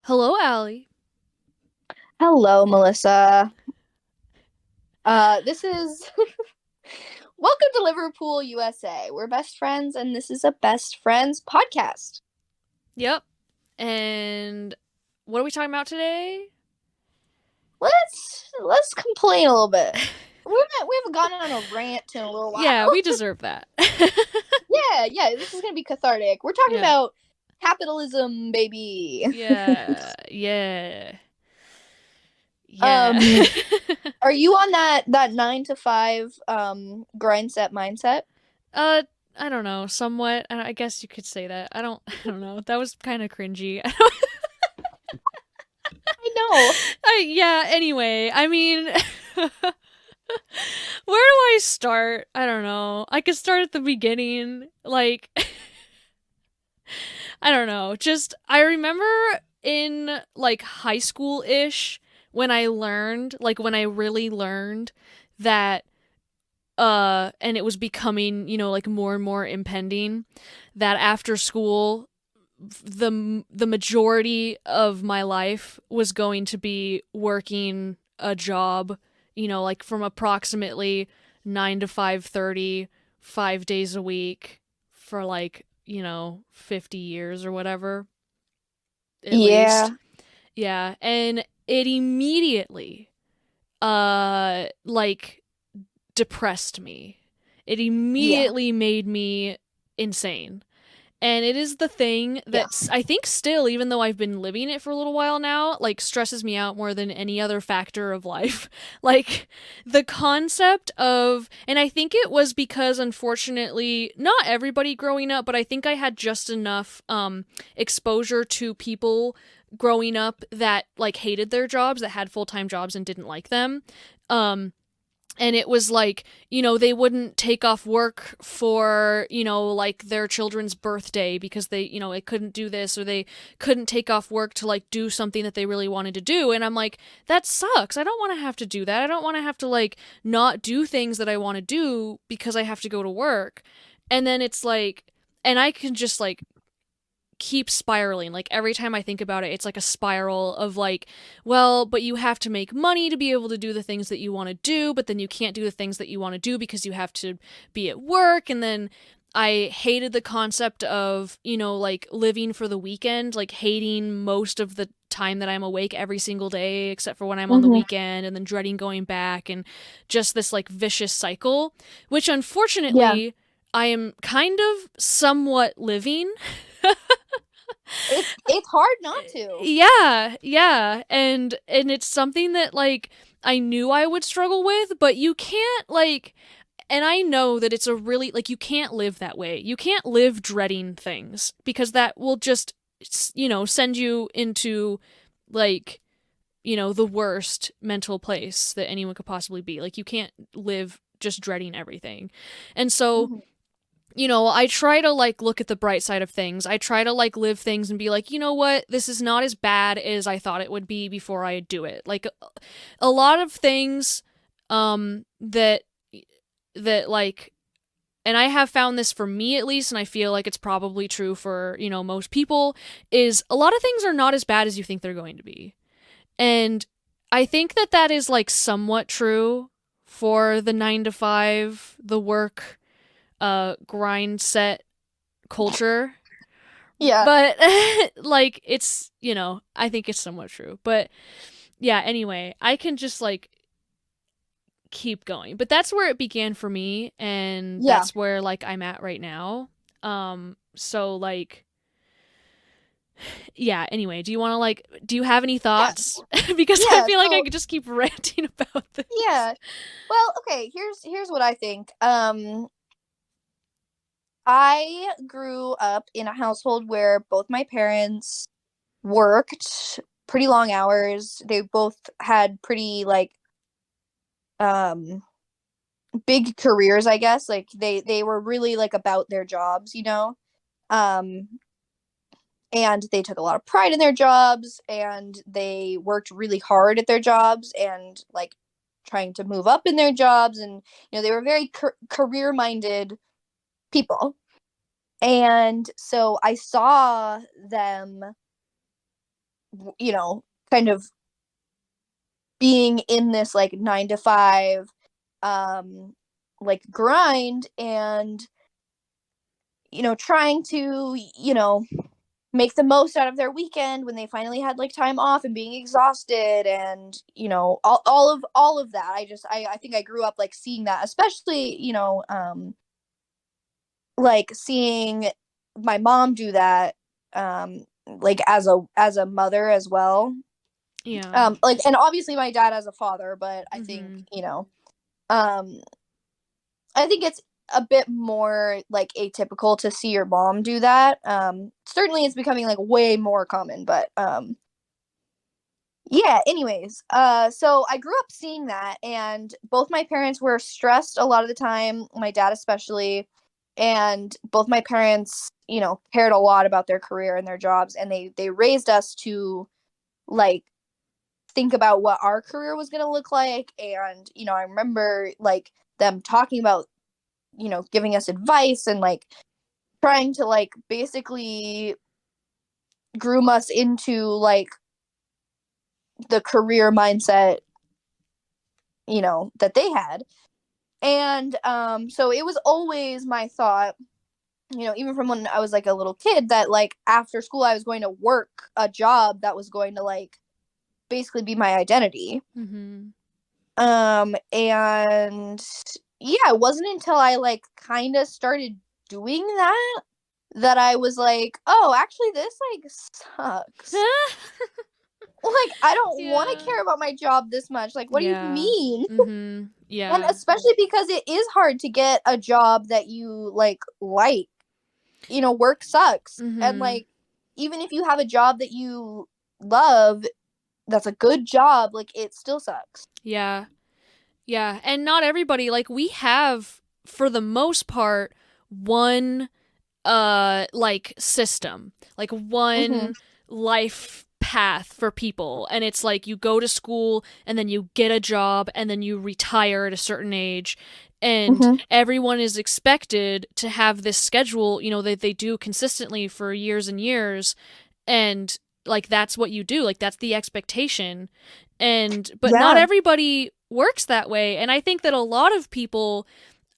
Hello, Allie. Hello, Melissa. This is Welcome to Liverpool, USA. We're best friends, and this is a best friends podcast. Yep. And what are we talking about today? Let's complain a little bit. We haven't gone on a rant in a little while. Yeah, we deserve that. Yeah. This is gonna be cathartic. We're talking Yeah. about capitalism, baby. Yeah. Yeah. Yeah. Um, are you on that 9 to 5 Grindset mindset? uh, I don't know. Somewhat. I guess you could say that. I don't know. That was kind of cringy. I know. Yeah. Anyway, I mean, where do I start? I don't know. I could start at the beginning. Like, I don't know. Just I remember in like high school ish when I learned, like when I really learned that and it was becoming, like more and more impending that after school the majority of my life was going to be working a job, like from approximately 9 to 5:30, 5 days a week for like, 50 years or whatever at Yeah. least. Yeah, and it immediately like depressed me. It Yeah. immediately made me insane. And it is the thing Yeah. that I think still, even though I've been living it for a little while now, like stresses me out more than any other factor of life. Like the concept of, and I think it was because unfortunately, not everybody growing up, but I think I had just enough exposure to people growing up that like hated their jobs, that had full-time jobs and didn't like them. Um, and it was like, they wouldn't take off work for, like their children's birthday because they, they couldn't do this, or they couldn't take off work to like do something that they really wanted to do. And I'm like, that sucks. I don't want to have to do that. I don't want to have to like not do things that I want to do because I have to go to work. And then it's like, and I can just like keep spiraling. Like every time I think about it, it's like a spiral of like, well, but you have to make money to be able to do the things that you want to do, but then you can't do the things that you want to do because you have to be at work. And then I hated the concept of, like living for the weekend, like hating most of the time that I'm awake every single day except for when I'm on the Hmm. weekend, and then dreading going back, and just this like vicious cycle, which Yeah. unfortunately I am kind of somewhat living. It's hard not to. Yeah, yeah. And it's something that like I knew I would struggle with, but you can't like, and I know that it's a really like, you can't live that way. You can't live dreading things because that will just, send you into like, the worst mental place that anyone could possibly be. Like you can't live just dreading everything. And so, Hmm. I try to like look at the bright side of things. I try to like live things and be like, you know what? This is not as bad as I thought it would be before I do it. Like a lot of things that like, and I have found this for me at least, and I feel like it's probably true for, most people, is a lot of things are not as bad as you think they're going to be. And I think that that is like somewhat true for the 9 to 5, the work grind set culture. Yeah. But like it's, I think it's somewhat true. But yeah, anyway, I can just like keep going. But that's where it began for me, and Yeah. that's where like I'm at right now. So like, yeah, anyway, do you have any Yeah. thoughts? Because I Yeah. feel like I So, could just keep ranting about this. yeah. Well, okay, here's what I think. I grew up in a household where both my parents worked pretty long hours. They both had pretty like um big careers, I guess. Like they were really like about their jobs. Um and they took a lot of pride in their jobs, and they worked really hard at their jobs, and like trying to move up in their jobs, and they were very career minded people. And so I saw them you know, kind of being in this like 9 to 5 like grind, and trying to make the most out of their weekend when they finally had like time off, and being exhausted, and all of that. I think I grew up like seeing that, especially like seeing my mom do that, like as a mother as well. Yeah. Like, and obviously my dad as a father, but I think Mm-hmm. um I think it's a bit more like atypical to see your mom do that. Certainly it's becoming like way more common, but yeah, anyways, so I grew up seeing that, and both my parents were stressed a lot of the time, my dad especially, and both my parents, cared a lot about their career and their jobs, and they raised us to like think about what our career was going to look like. And I remember like them talking about giving us advice, and like trying to like basically groom us into like the career mindset that they had. And so it was always my thought, even from when I was like a little kid, that like after school I was going to work a job that was going to like basically be my identity. Mm-hmm. And yeah, it wasn't until I like kind of started doing that I was like, oh, actually this like sucks. Like, I don't want to Yeah. care about my job this much. Like, what do you Yeah. mean? Mm-hmm. And Yeah. especially because it is hard to get a job that you like. Work sucks. And Mm-hmm. like, even if you have a job that you love, that's a good job, like it still sucks. Yeah. Yeah. And not everybody, like, we have, for the most part, one like system, like Mhm. one life path for people, and it's like you go to school and then you get a job and then you retire at a certain age, and Mhm. everyone is expected to have this schedule, that they do consistently for years and years, and like that's what you do, like that's the expectation. And but not Yeah. everybody works that way, and I think that a lot of people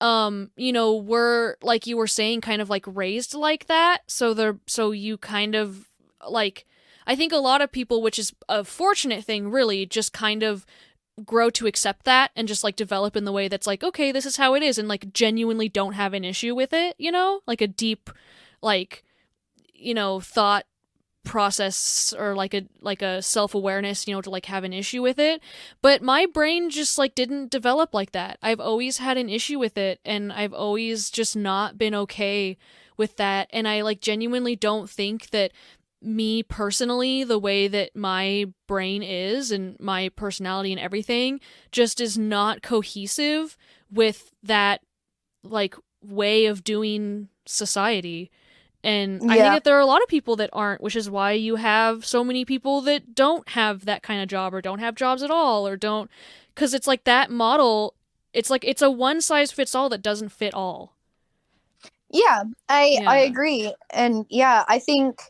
were, like you were saying, kind of like raised like that, so you kind of like, I think a lot of people, which is a fortunate thing really, just kind of grow to accept that and just like develop in the way that's like, okay, this is how it is, and like genuinely don't have an issue with it, like a deep, like, thought process, or like a self-awareness, to like have an issue with it. But my brain just like didn't develop like that. I've always had an issue with it, and I've always just not been okay with that. And I like genuinely don't think that me personally, the way that my brain is and my personality and everything, just is not cohesive with that like way of doing society. And I think Yeah. that there are a lot of people that aren't, which is why you have so many people that don't have that kind of job, or don't have jobs at all, or don't, because it's like that model, it's like it's a one size fits all that doesn't fit all. Yeah, I Yeah. agree. And yeah, I think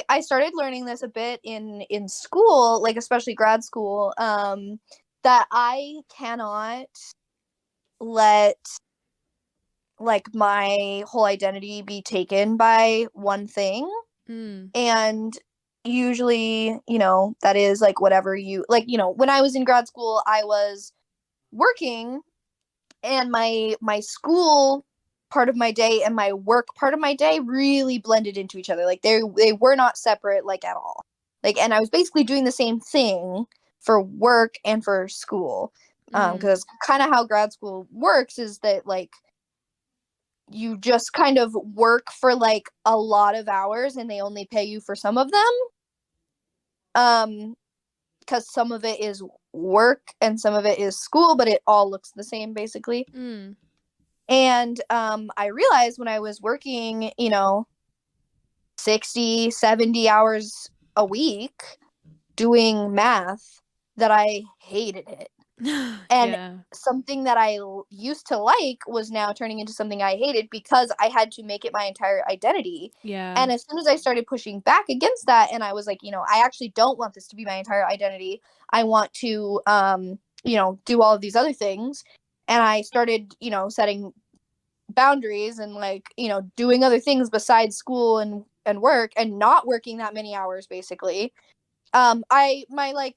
I started learning this a bit in school, like especially grad school, that I cannot let like my whole identity be taken by one thing. Mm. And usually, that is like whatever you like, when I was in grad school, I was working, and my school part of my day and my work part of my day really blended into each other. Like they were not separate like at all. Like, and I was basically doing the same thing for work and for school. Mm. Because kind of how grad school works is that like you just kind of work for like a lot of hours, and they only pay you for some of them. Um, because some of it is work and some of it is school, but it all looks the same basically. Mm. And I realized when I was working, 60, 70 hours a week doing math, that I hated it. And Yeah. something that used to like was now turning into something I hated because I had to make it my entire identity. Yeah. And as soon as I started pushing back against that, and I was like, I actually don't want this to be my entire identity. I want to, do all of these other things. And I started, setting boundaries and like, doing other things besides school and work and not working that many hours basically. I my like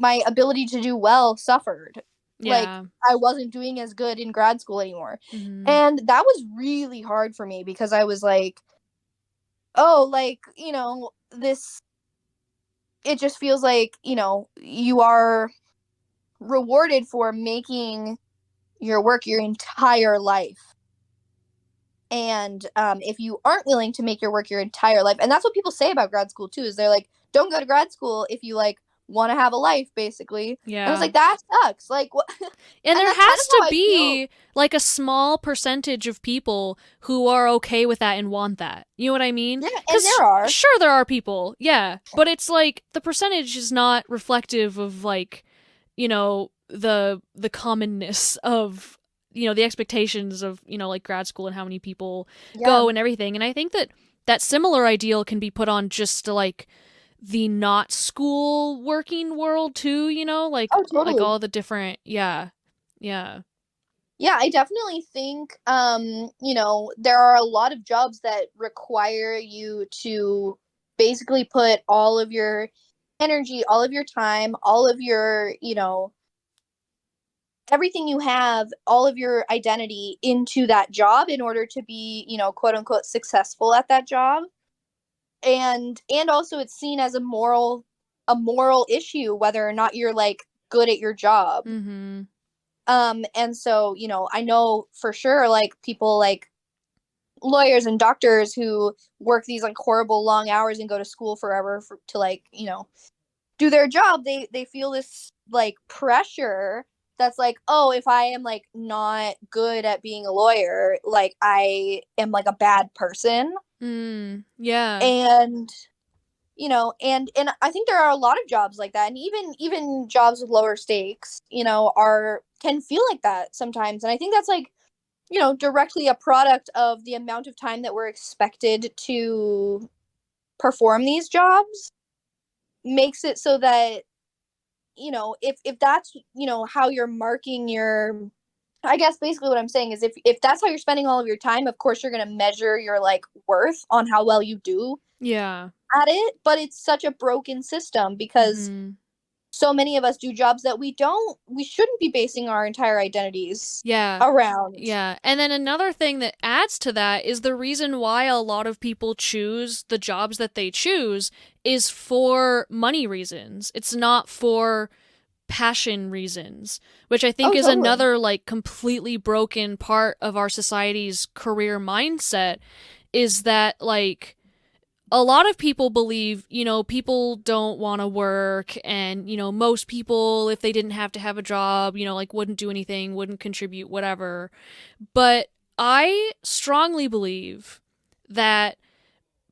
my ability to do well suffered. Like Yeah. I wasn't doing as good in grad school anymore. Mhm. And that was really hard for me because I was like, oh, like, this it just feels like, you are rewarded for making your work your entire life. And if you aren't willing to make your work your entire life, and that's what people say about grad school too, is they're like, don't go to grad school if you like want to have a life, basically. And I was Yeah. like, that sucks. Like, what? And And there that's kind has of to how I feel. be like a small percentage of people who are okay with that and want that. You know what I mean? Yeah, and Cuz there are. sure there are people. Yeah, but it's like the percentage is not reflective of like, the commonness of the expectations of like grad school and how many people Yeah. go and everything. And I think that that similar ideal can be put on just to like the not school working world too, Oh, like totally. all the different, yeah. Yeah. Yeah, I definitely think there are a lot of jobs that require you to basically put all of your energy, all of your time, all of your, everything you have, all of your identity into that job in order to be, quote unquote successful at that job. And also it's seen as a moral issue whether or not you're like good at your job. Mhm. And so, I know for sure like people like lawyers and doctors who work these like horrible long hours and go to school forever to like, do their job. They feel this like pressure that's like, oh, if I am like not good at being a lawyer, like I am like a bad person. Yeah. And and I think there are a lot of jobs like that, and even jobs with lower stakes, are can feel like that sometimes. And I think that's like, directly a product of the amount of time that we're expected to perform these jobs makes it so that, if that's, how you're marking your, I guess basically what I'm saying is if that's how you're spending all of your time, of course you're going to measure your like worth on how well you do Yeah. at it. But it's such a broken system because Mhm. so many of us do jobs that we shouldn't be basing our entire identities Yeah. around. Yeah. And then another thing that adds to that is the reason why a lot of people choose the jobs that they choose is for money reasons. It's not for passion reasons, which I think Oh, is totally. another like completely broken part of our society's career mindset is that like a lot of people believe, people don't want to work and, most people if they didn't have to have a job, like wouldn't do anything, wouldn't contribute, whatever. But I strongly believe that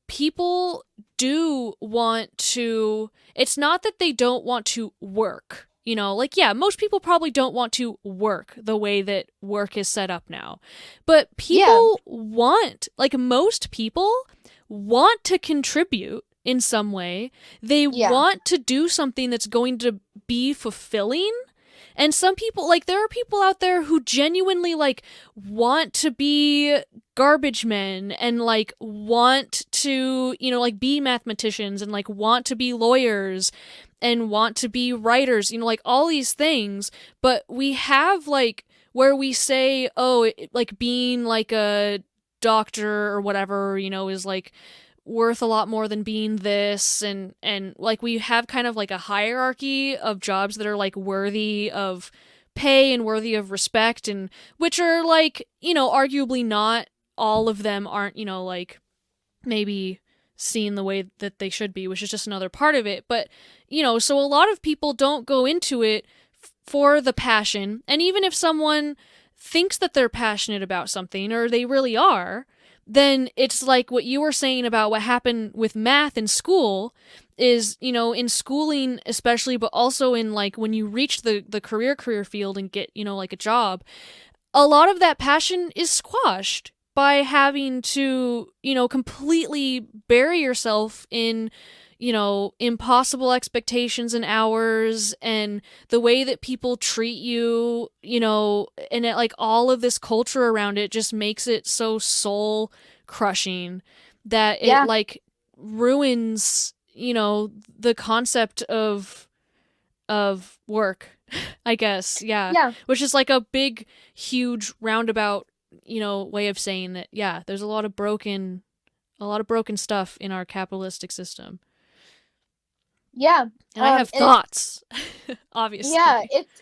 people do want to, it's not that they don't want to work. Like, yeah, most people probably don't want to work the way that work is set up now. But Yeah. people want, like, most people want to contribute in some way. They Yeah. want to do something that's going to be fulfilling. And some people, like, there are people out there who genuinely, like, want to be garbage men and, like, want to, like, be mathematicians and, like, want to be lawyers and want to be writers, like, all these things. But we have, like, where we say, oh, like, being, like, a doctor or whatever, is, like, worth a lot more than being this and like we have kind of like a hierarchy of jobs that are like worthy of pay and worthy of respect and which are like arguably not all of them aren't like maybe seen the way that they should be, which is just another part of it. But so a lot of people don't go into it for the passion, and even if someone thinks that they're passionate about something or they really are, then it's like what you were saying about what happened with math in school is, you know, in schooling especially, but also in like when you reach the career field and get, you know, like a job, a lot of that passion is squashed by having to, you know, completely bury yourself in, you know, impossible expectations and hours and the way that people treat you, you know, and it, like all of this culture around it just makes it so soul crushing that it Yeah. like ruins, you know, the concept of work, I guess. Yeah. Yeah. Which is like a big, huge roundabout, you know, way of saying that, yeah, there's a lot of broken stuff in our capitalistic system. Yeah. And I have And it's thoughts, yeah, obviously.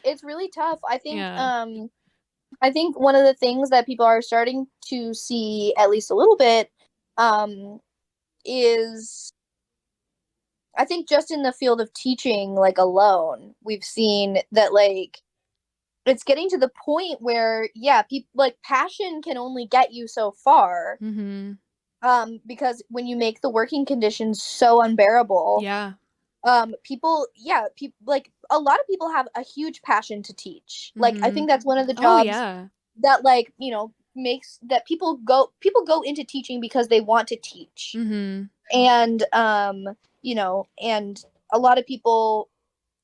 it's really tough. Yeah. I think one of the things that people are starting to see at least a little bit um is I think just in the field of teaching like alone, we've seen that like it's getting to the point where yeah, people like passion can only get you so far. Mm-hmm. Because when you make the working conditions so unbearable, Yeah. people yeah, people like a lot of people have a huge passion to teach. Like I Mm-hmm. think that's one of the Oh, jobs yeah. that like, you know, makes that people go into teaching because they want to teach. Mm-hmm. And you know, and a lot of people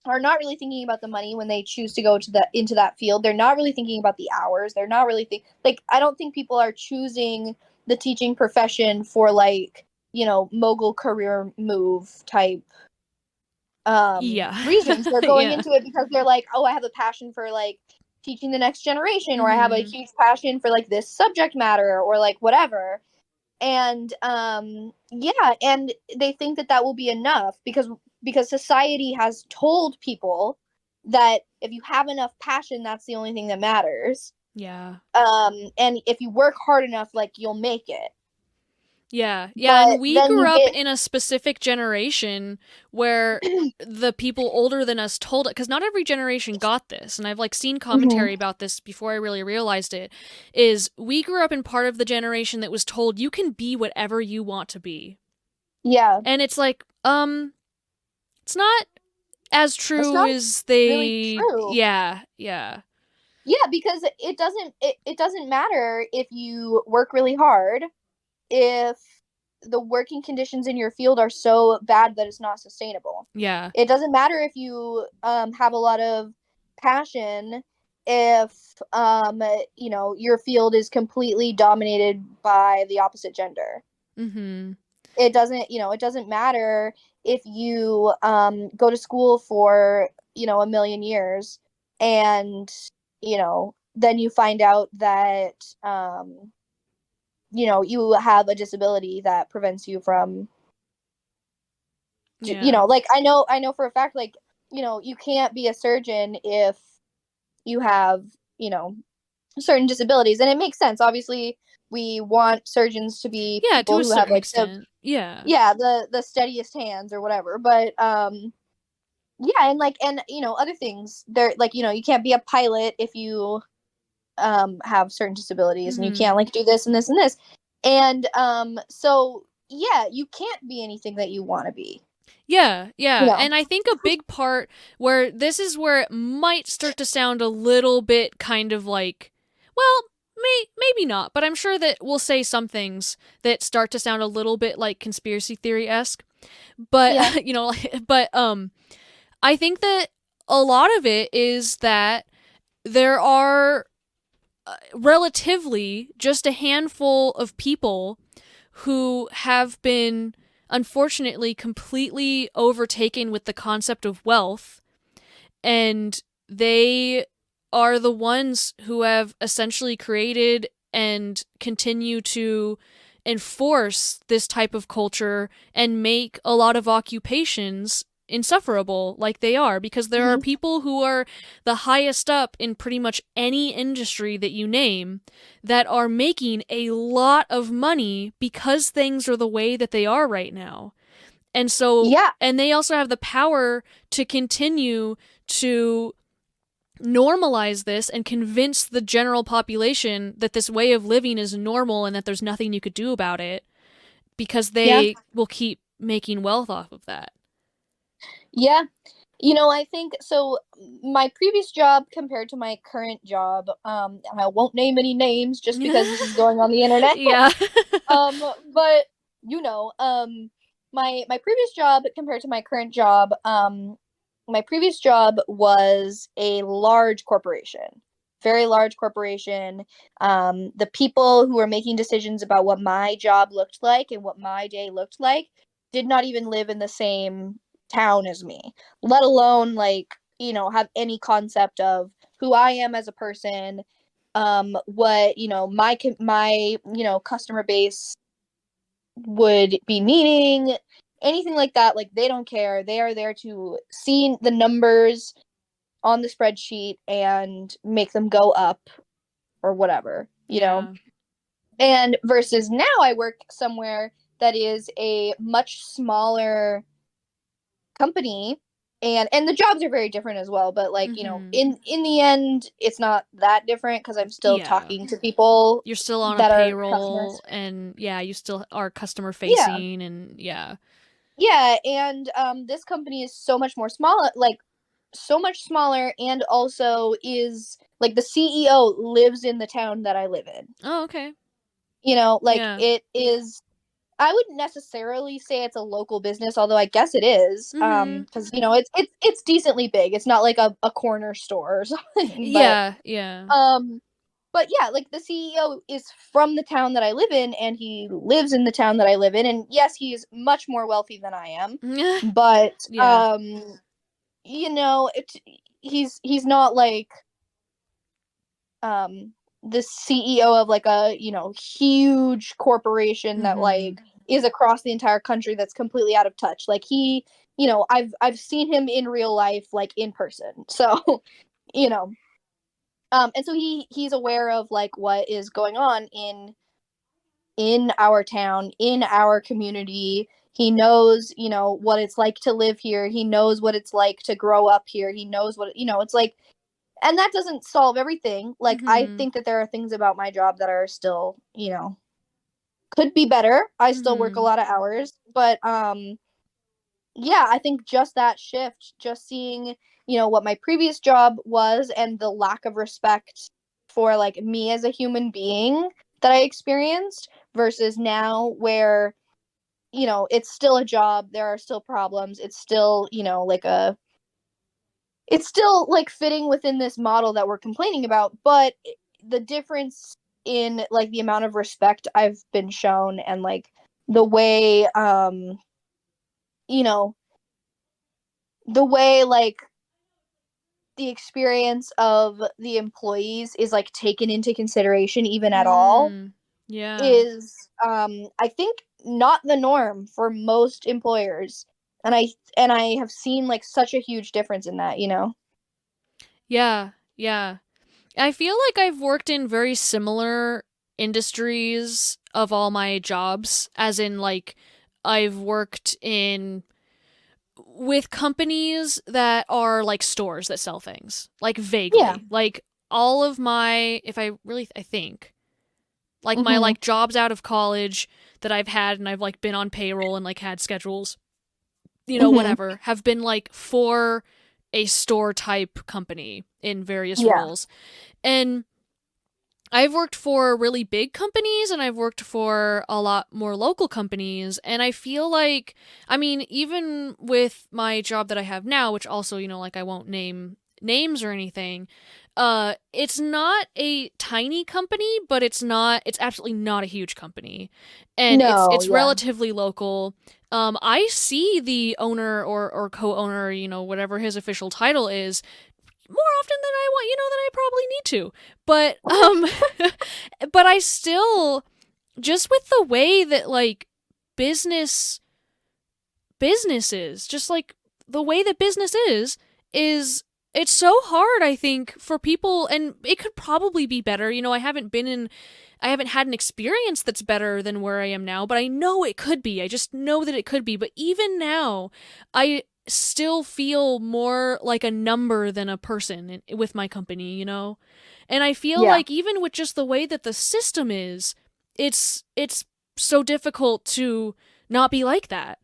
are not really thinking about the money when they choose to go to the into that field. They're not really thinking about the hours. They're not really like I don't think people are choosing the teaching profession for like, you know, mogul career move type Yeah. reasons. They're going Yeah. into it because they're like, "Oh, I have a passion for like teaching the next generation or I have a Mm-hmm. huge passion for like this subject matter or like whatever." And yeah, and they think that that will be enough because society has told people that if you have enough passion that's the only thing that matters. Yeah. And if you work hard enough like you'll make it. Yeah, yeah, and But we then grew you up get in a specific generation where the people older than us told it, because not every generation got this, and I've like seen Mhm. commentary about this before I really realized it, is we grew up in part of the generation that was told you can be whatever you want to be. Yeah, And it's like, it's not as it's true not as really they, true. yeah, yeah. Yeah, because it doesn't matter if you work really hard if the working conditions in your field are so bad that it's not sustainable. Yeah. It doesn't matter if you have a lot of passion if you know your field is completely dominated by the opposite gender. Mm-hmm. It doesn't, you know, it doesn't matter if you go to school for, you know, a million years and, you know, then you find out that you know, you have a disability that prevents you from you Yeah. know, like I know for a fact like, you know, you can't be a surgeon if you have, you know, certain disabilities and it makes sense. Obviously, we want surgeons to be Yeah, to people a who have certain like the extent. Yeah. yeah, the steadiest hands or whatever. But yeah, and like and you know, other things. There like, you know, you can't be a pilot if you have certain disabilities and you Mm-hmm. can't like do this and this and this. And so yeah, you can't be anything that you want to be. Yeah, You yeah. know. And I think a big part where this is where it might start to sound a little bit kind of like, well, maybe not, but I'm sure that we'll say some things that start to sound a little bit like conspiracy theory esque. Yeah. But, you know, but, I think that a lot of it is that there are relatively just a handful of people who have been unfortunately completely overtaken with the concept of wealth, and they are the ones who have essentially created and continue to enforce this type of culture and make a lot of occupations insufferable like they are, because there are Mhm. people who are the highest up in pretty much any industry that you name that are making a lot of money because things are the way that they are right now. And so, Yeah. and they also have the power to continue to normalize this and convince the general population that this way of living is normal and that there's nothing you could do about it because Yeah. they will keep making wealth off of that. Yeah. You know, I think so. My previous job compared to my current job, and I won't name any names just because this is going on the internet. Yeah. But you know, my previous job compared to my current job, my previous job was a large corporation, very large corporation. The people who were making decisions about what my job looked like and what my day looked like did not even live in the same town as me, let alone like, you know, have any concept of who I am as a person, what, you know, my you know, customer base would be needing, anything like that. Like, they don't care. They are there to see the numbers on the spreadsheet and make them go up or whatever, you know. Yeah. And versus now I work somewhere that is a much smaller company, and the jobs are very different as well, but like, you know, Mm-hmm. in the end it's not that different because I'm still Yeah. talking to people You're still on a that are customers. payroll and yeah, you still are customer Yeah. facing and yeah. Yeah, and this company is so much more small, like so much smaller, and also is like the CEO lives in the town that I live in. Oh, okay. You know, like Yeah. it is, I wouldn't necessarily say it's a local business, although I guess it is. Mm-hmm. Because you know, it's decently big. It's not like a corner store or something, Yeah, yeah. um but yeah, like the CEO is from the town that I live in, and he lives in the town that I live in, and yes, he's much more wealthy than I am, but Yeah. you know, he's not like um the CEO of like a, you know, huge corporation that Mm-hmm. like is across the entire country that's completely out of touch. Like he, you know, I've seen him in real life, like in person. So, you know, and so he's aware of like what is going on in our town, in our community. He knows, you know, what it's like to live here. He knows what it's like to grow up here. He knows what, you know, it's like, and that doesn't solve everything. Like, I Mm-hmm. think that there are things about my job that are still, you know, could be better. I still work a Mm-hmm. lot of hours, but yeah, I think just that shift, just seeing, you know, what my previous job was and the lack of respect for like me as a human being that I experienced versus now where, you know, it's still a job, there are still problems, it's still, you know, like a, it's still like fitting within this model that we're complaining about, but the difference in like the amount of respect I've been shown and like the way you know, the way like the experience of the employees is like taken into consideration even at all Mm. Yeah. is I think not the norm for most employers. And I have seen like such a huge difference in that, you know. Yeah. Yeah. I feel like I've worked in very similar industries of all my jobs, as in, like, I've worked in with companies that are like stores that sell things, like Yeah. vaguely. Like, all of my, if I really, I think, like, my, Mhm. like, jobs out of college that I've had and I've, like, been on payroll and, like, had schedules, you know, Mhm. whatever, have been, like, for a store type company in various Yeah. roles. And I've worked for really big companies and I've worked for a lot more local companies. And I feel like, I mean, even with my job that I have now, which also, you know, like, I won't name names or anything, it's not a tiny company, but it's absolutely not a huge company. And No, it's yeah. relatively local. I see the owner or co-owner, you know, whatever his official title is, more often than I want, you know, that I probably need to. But but I still, just with the way that, like, business is, just like the way that business is it's so hard, I think, for people, and it could probably be better. You know, I haven't had an experience that's better than where I am now, but I know it could be. I just know that it could be. But even now, I still feel more like a number than a person with my company, And I feel Yeah. like even with just the way that the system is, it's so difficult to not be like that.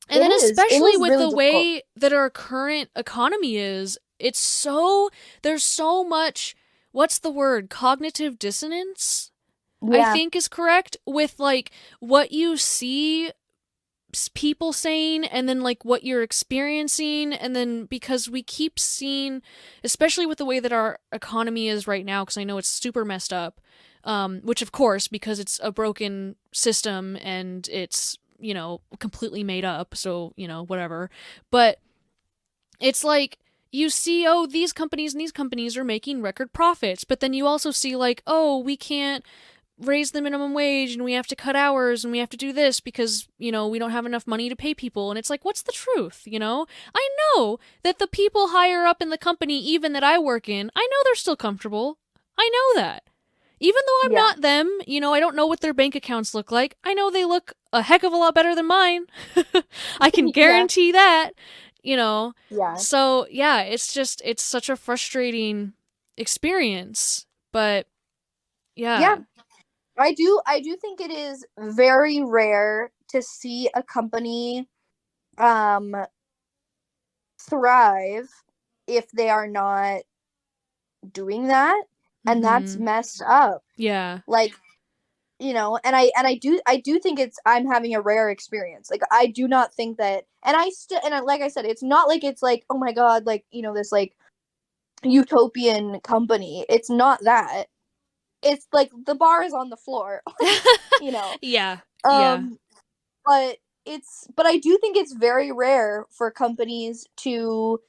And It then is. It especially is with really the difficult. way that our current economy is, there's so much, what's the word? Cognitive dissonance, I Yeah. think is correct, with like what you see people saying and then like what you're experiencing, and then because we keep seeing, especially with the way that our economy is right now, because I know it's super messed up, which of course because it's a broken system and it's completely made up, so whatever. But it's like you see, oh, these companies and these companies are making record profits, but then you also see like, oh, we can't raise the minimum wage and we have to cut hours and we have to do this because, we don't have enough money to pay people. And it's like, what's the truth? I know that the people higher up in the company, even that I work in, I know they're still comfortable. I know that. Even though I'm Yeah. not them, I don't know what their bank accounts look like. I know they look a heck of a lot better than mine. I can Yeah. guarantee that, you know. Yeah. So, yeah, it's such a frustrating experience. But, Yeah. yeah. I do think it is very rare to see a company um thrive if they are not doing that, and that's Mm-hmm. messed up. Yeah. Like, and I do think I'm having a rare experience. Like, I do not think that, like I said, it's not like it's like, oh my god, like, this like utopian company. It's not that. It's like the bar is on the floor. you know. Yeah. Yeah. Um but I do think it's very rare for companies to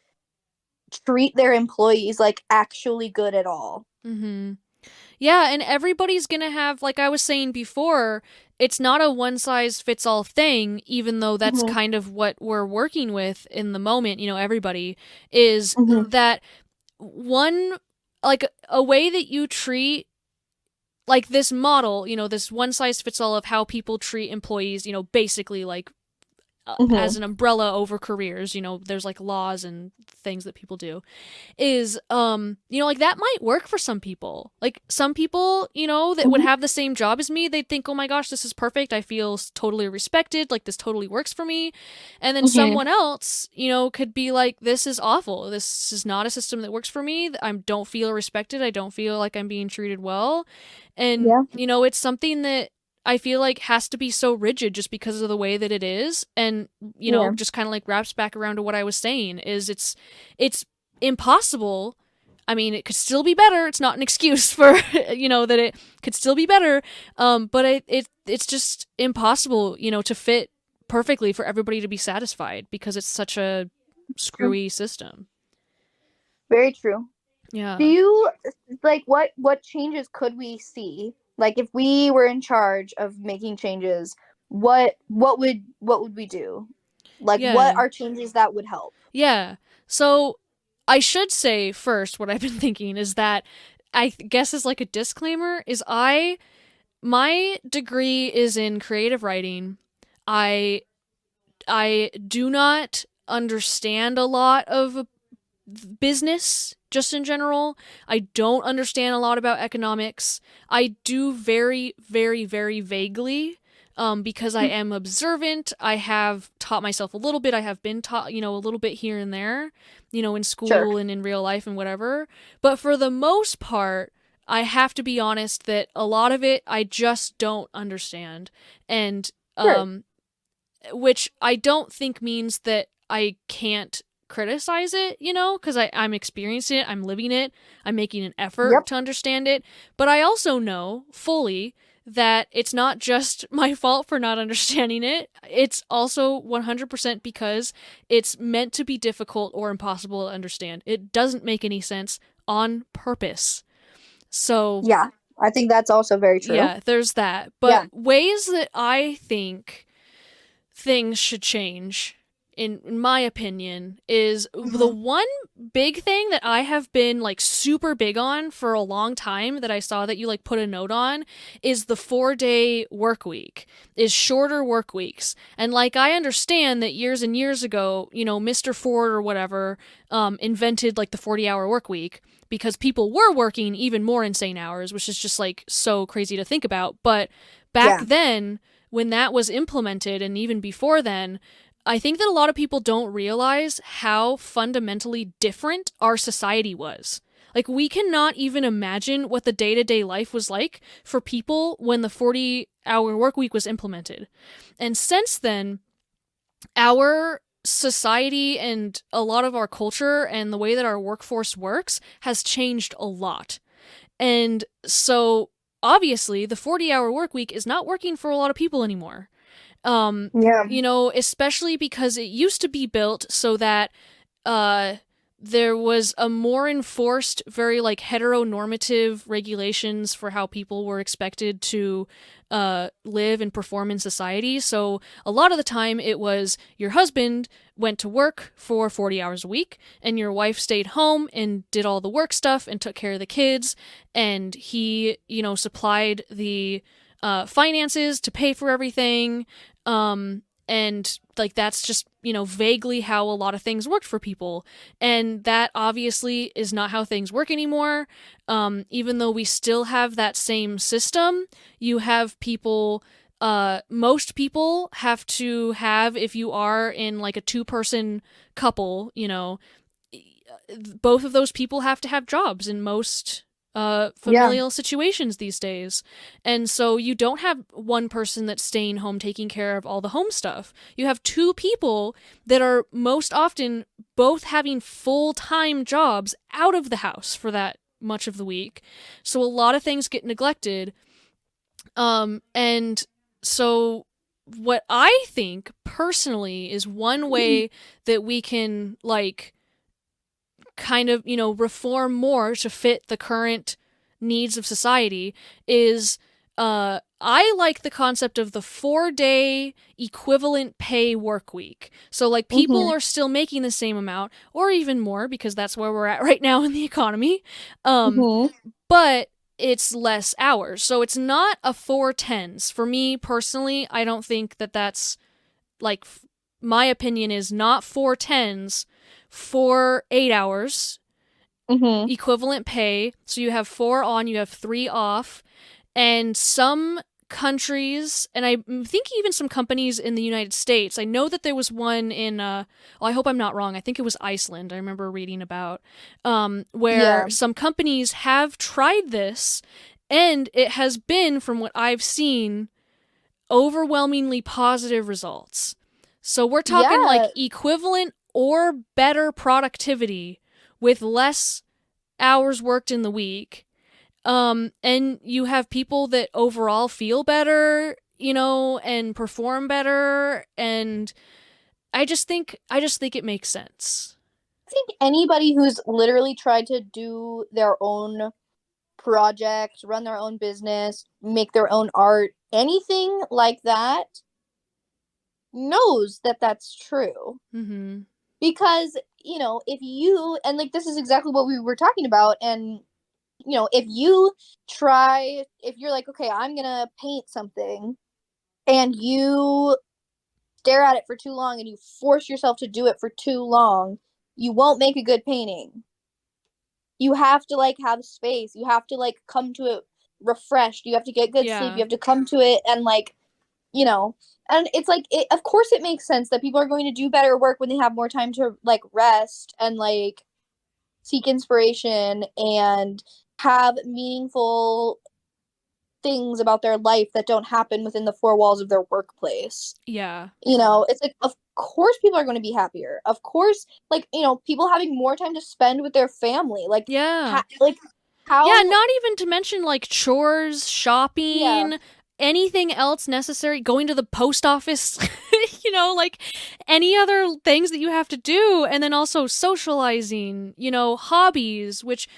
treat their employees like actually good at all. Mm-hmm. Yeah, and everybody's gonna have, like I was saying before, it's not a one size fits all thing, even though that's Mhm. kind of what we're working with in the moment, everybody, is Mhm. that one, like a way that you treat, like this model, this one size fits all of how people treat employees, basically like as Mhm. an umbrella over careers, there's like laws and things that people do, is like that might work for some people. Like some people, that would Mhm. have the same job as me, they'd think, oh my gosh, this is perfect, I feel totally respected, like this totally works for me. And then Mhm. someone else, could be like, this is awful, this is not a system that works for me, I don't feel respected, I don't feel like I'm being treated well. And Yeah. it's something that I feel like has to be so rigid just because of the way that it is. And Yeah. just kind of like wraps back around to what I was saying, is it's impossible. I mean, it could still be better. It's not an excuse for that it could still be better. But it's just impossible, to fit perfectly for everybody to be satisfied because it's such a True. screwy system. Very true. Do Yeah. you like what changes could we see? Like, if we were in charge of making changes, what would we do? Like, what Yeah. are changes that would help? Yeah. So I should say first what I've been thinking is that I guess as like a disclaimer is my degree is in creative writing. I I do not understand a lot of business just in general. I don't understand a lot about economics. I do very, very, very vaguely. Because I am observant, I have taught myself a little bit. I have been taught, a little bit here and there, in Sure. school and in real life and whatever. But for the most part, I have to be honest that a lot of it I just don't understand. And Sure. which I don't think means that I can't criticize it, because I'm experiencing it, I'm living it, I'm making an effort Yep. to understand it. But I also know fully that it's not just my fault for not understanding it. It's also 100% because it's meant to be difficult or impossible to understand. It doesn't make any sense on purpose. So, Yeah. I think that's also very true. yeah, there's that. Yeah. But ways that I think things should change in my opinion, is the Mhm. one big thing that I have been like super big on for a long time that I saw that you like put a note on is the 4-day work week, is shorter work weeks. And like I understand that years and years ago, Mr. Ford or whatever invented like the 40-hour work week because people were working even more insane hours, which is just like so crazy to think about. But back Yeah. then, when that was implemented, and even before then, I think that a lot of people don't realize how fundamentally different our society was. Like, we cannot even imagine what the day to day life was like for people when the 40-hour work week was implemented. And since then, our society and a lot of our culture and the way that our workforce works has changed a lot. And so, obviously, the 40-hour work week is not working for a lot of people anymore. Um, Yeah. Especially because it used to be built so that uh there was a more enforced, very like heteronormative regulations for how people were expected to live and perform in society. So a lot of the time it was your husband went to work for 40 hours a week and your wife stayed home and did all the work stuff and took care of the kids, and he, supplied the finances to pay for everything. And like that's just, vaguely how a lot of things worked for people. And that obviously is not how things work anymore. Even though we still have that same system, you have people, most people have to have, if you are in like a 2-person couple, both of those people have to have jobs in most Yeah. familial situations these days. And so you don't have one person that's staying home taking care of all the home stuff. You have two people that are most often both having full-time jobs out of the house for that much of the week. So a lot of things get neglected. And so what I think personally is one way that we can like kind of, reform more to fit the current needs of society is I like the concept of the 4-day equivalent pay work week. So like people Mhm. are still making the same amount or even more because that's where we're at right now in the economy. Mhm. But it's less hours. So it's not a 4 10s. For me personally, I don't think that that's like my opinion is not 4 10s for 8 hours, Mhm. equivalent pay. So you have 4 on, you have 3 off. And some countries, and I think even some companies in the United States, I know that there was one in, I hope I'm not wrong, I think it was Iceland, I remember reading about, where Yeah. some companies have tried this, and it has been, from what I've seen, overwhelmingly positive results. So we're talking like Yeah. equivalent or better productivity with less hours worked in the week. And you have people that overall feel better, and perform better, and I just think it makes sense. I think anybody who's literally tried to do their own project, run their own business, make their own art, anything like that, knows that that's true. Mhm. Because, if you, and like this is exactly what we were talking about, and, if you try, if you're like, okay, I'm gonna paint something, and you stare at it for too long and you force yourself to do it for too long, you won't make a good painting. You have to like have space. You have to like come to it refreshed. You have to get good sleep. You Yeah. have to come to it and like, you know, and it's like of course it makes sense that people are going to do better work when they have more time to like rest and like seek inspiration and have meaningful things about their life that don't happen within the four walls of their workplace. Yeah. It's like of course people are going to be happier. Of course, like, people having more time to spend with their family. Like Yeah. like Yeah, how not even to mention like chores, yeah. shopping, anything else necessary, going to the post office, like any other things that you have to do, and then also socializing, hobbies, which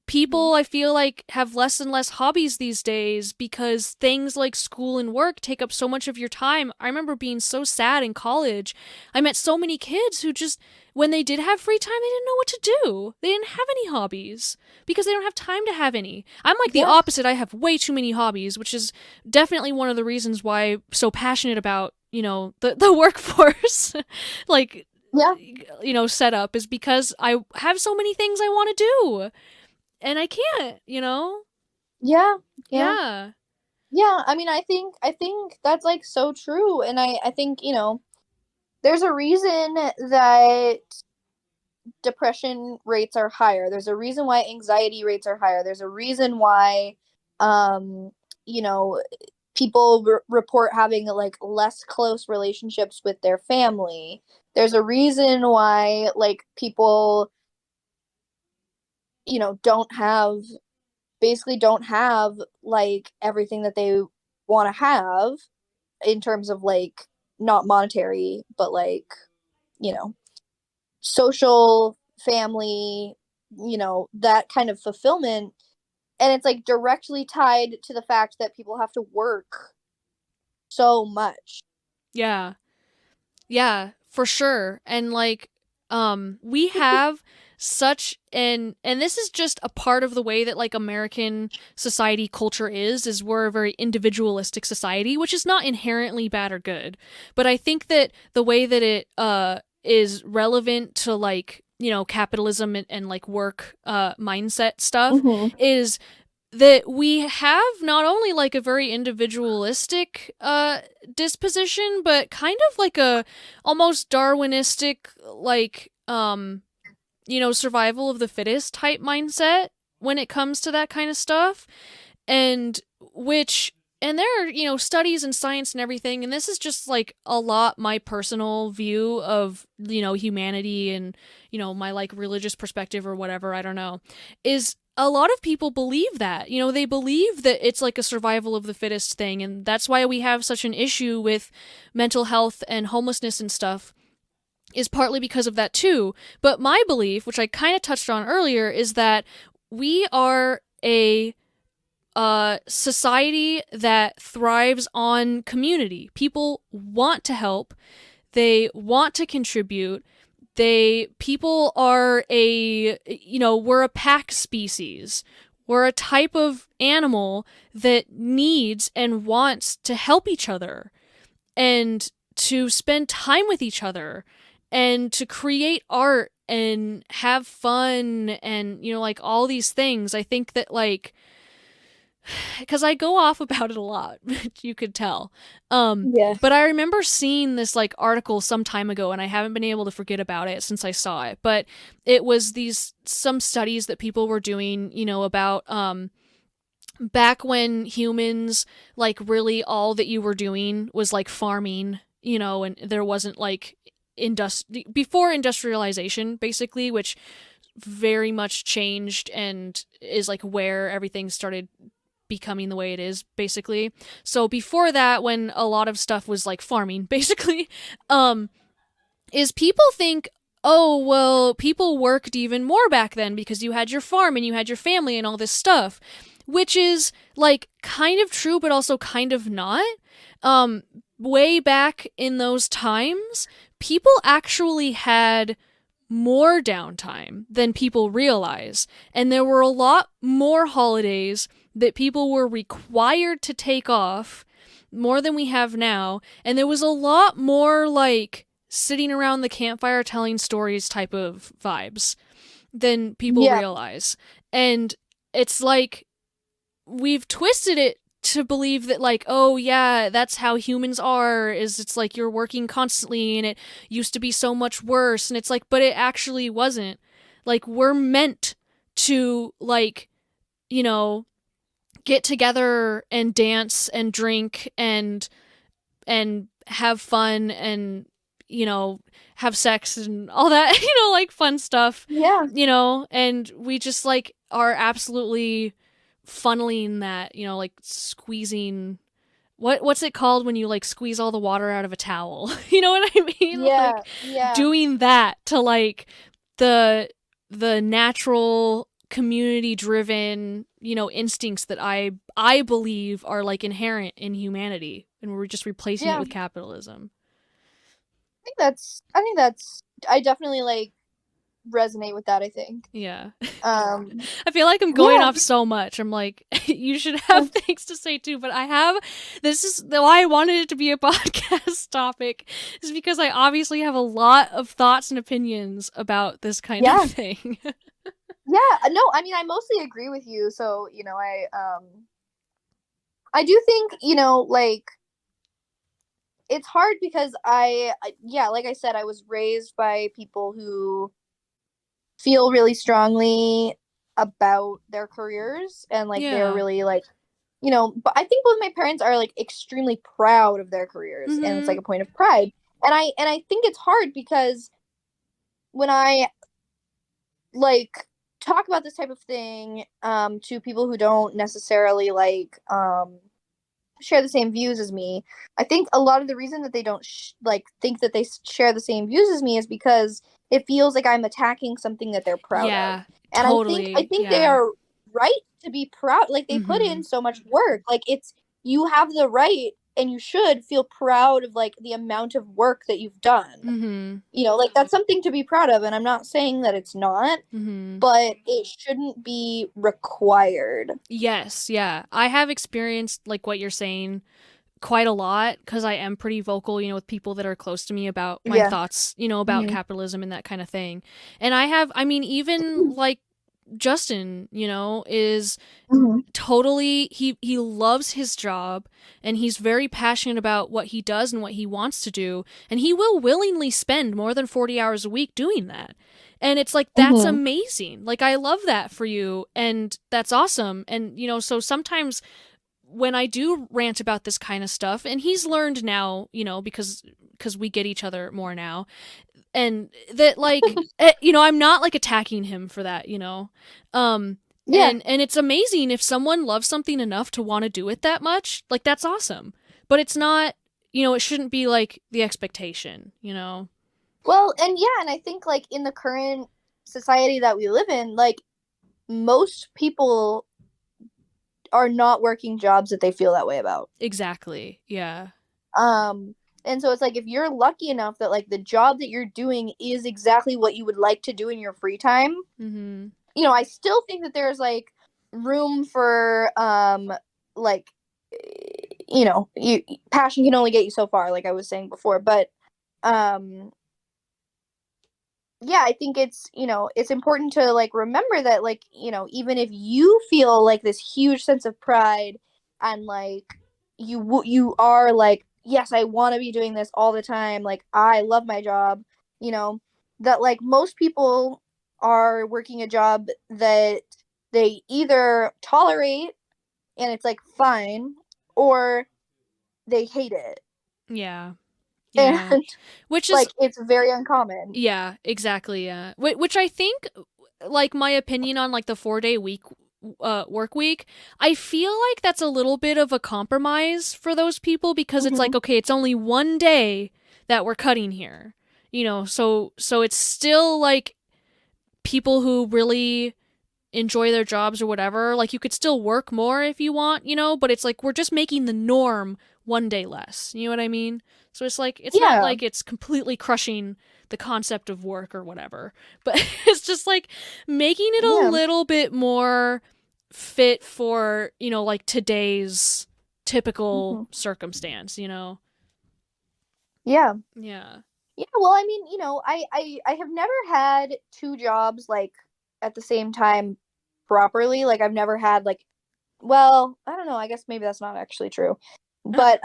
people, I feel like, have less and less hobbies these days because things like school and work take up so much of your time. I remember being so sad in college. I met so many kids who just, when they did have free time, they didn't know what to do. They didn't have any hobbies because they don't have time to have any. I'm like the Yeah. opposite. I have way too many hobbies, which is definitely one of the reasons why I'm so passionate about, the workforce. Like, Yeah. setup is because I have so many things I want to do and I can't. Yeah. Yeah. Yeah. Yeah. I mean, I think that's like so true. And I think, there's a reason that depression rates are higher. There's a reason why anxiety rates are higher. There's a reason why, um, you know, people report having like less close relationships with their family. There's a reason why like people, don't have basically don't have like everything that they want to have in terms of like not monetary, but like, you know, social, family, that kind of fulfillment. And it's like directly tied to the fact that people have to work so much. Yeah. Yeah, for sure. And like we have such and this is just a part of the way that like American society culture is we're a very individualistic society, which is not inherently bad or good. But I think that the way that it is relevant to like, capitalism and like work mindset stuff Mm-hmm. is that we have not only like a very individualistic disposition but kind of like a almost darwinistic like survival of the fittest type mindset when it comes to that kind of stuff. And which and there are studies and science and everything, and this is just like a lot my personal view of humanity and my like religious perspective or whatever, I don't know, is a lot of people believe that. They believe that it's like a survival of the fittest thing, and that's why we have such an issue with mental health and homelessness and stuff, is partly because of that too. But my belief, which I kind of touched on earlier, is that we are a society that thrives on community. People want to help, they want to contribute. People are we're a pack species. We're a type of animal that needs and wants to help each other and to spend time with each other and to create art and have fun and like all these things. I think that like because I go off about it a lot, you could tell. Yeah. But I remember seeing this like article some time ago, and I haven't been able to forget about it since I saw it. But it was some studies that people were doing, about back when humans like really all that you were doing was like farming, and there wasn't like before industrialization, basically, which very much changed and is like where everything started becoming the way it is, basically. So before that, when a lot of stuff was like farming, basically, is people think, oh well, people worked even more back then because you had your farm and you had your family and all this stuff, which is like kind of true but also kind of not. Way back in those times, people actually had more downtime than people realize, and there were a lot more holidays that people were required to take off, more than we have now, and there was a lot more like sitting around the campfire telling stories type of vibes than people Yeah. realize. And it's like we've twisted it to believe that like, oh yeah, that's how humans are, is it's like you're working constantly and it used to be so much worse, and it's like, but it actually wasn't. Like we're meant to like, get together and dance and drink and have fun and have sex and all that like fun stuff, Yeah. and we just like are absolutely funneling that, like squeezing what's it called when you like squeeze all the water out of a towel? You know what I mean? Yeah. Like Yeah. doing that to like the natural community driven, instincts that I believe are like inherent in humanity, and we're just replacing it Yeah. with capitalism. I definitely like resonate with that, I think. Yeah. Um I feel like I'm going yeah. off so much. I'm like, you should have things to say too, but this is why I wanted it to be a podcast topic, is because I obviously have a lot of thoughts and opinions about this kind of Yeah. thing. Yeah, no, I mean I mostly agree with you. So, I do think, like it's hard because yeah, like I said, I was raised by people who feel really strongly about their careers, and like they're Yeah. really like, but I think both my parents are like extremely proud of their careers, and it's like Mhm. a point of pride. And I think it's hard because when I like talk about this type of thing to people who don't necessarily like share the same views as me, I think a lot of the reason that they don't like think that they share the same views as me is because it feels like I'm attacking something that they're proud of. Yeah, And I totally. think they Yeah. are right to be proud. Like they put in Mhm. so much work. Like you have the right and you should feel proud of like the amount of work that you've done. Mhm. Like that's something to be proud of, and I'm not saying that it's not, Mhm. but it shouldn't be required. Yes, yeah. I have experienced like what you're saying quite a lot because I am pretty vocal, with people that are close to me about my Yeah. thoughts, about Hmm. capitalism and that kind of thing. And I mean, even like Justin, is Hmm. totally he loves his job, and he's very passionate about what he does and what he wants to do, and he will willingly spend more than 40 hours a week doing that. And it's like, that's Hmm. amazing. Like, I love that for you, and that's awesome. And so sometimes when I do rant about this kind of stuff, and he's learned now, because we get each other more now, and that like I'm not like attacking him for that, um Yeah. and it's amazing if someone loves something enough to want to do it that much. Like, that's awesome. But it's not, it shouldn't be like the expectation. Well, and yeah, and I think like in the current society that we live in, like most people are not working jobs that they feel that way about. Exactly. Yeah. Um and so it's like if you're lucky enough that like the job that you're doing is exactly what you would like to do in your free time, Mhm. I still think that there's like room for like passion can only get you so far, like I was saying before, but um yeah, I think it's important to like remember that like, even if you feel like this huge sense of pride and like you are like, yes, I want to be doing this all the time, like I love my job, you know, that like most people are working a job that they either tolerate and it's like fine, or they hate it. Yeah. Yeah. And Which is, like it's very uncommon. yeah, exactly. Yeah. Which I think, like, my opinion on like the 4-day week, work week, I feel like that's a little bit of a compromise for those people, because it's Hmm. like, okay, it's only one day that we're cutting here, so it's still like people who really enjoy their jobs or whatever, like, you could still work more if you want, but it's like we're just making the norm one day less. You know what I mean? So it's like, it's not Yeah. like it's completely crushing the concept of work or whatever, but it's just like making it a Yeah. little bit more fit for, like today's typical Hmm. circumstance. Yeah. Yeah. Yeah, well, I mean, I have never had two jobs like at the same time properly. Like I've never had like, well, I don't know, I guess maybe that's not actually true. But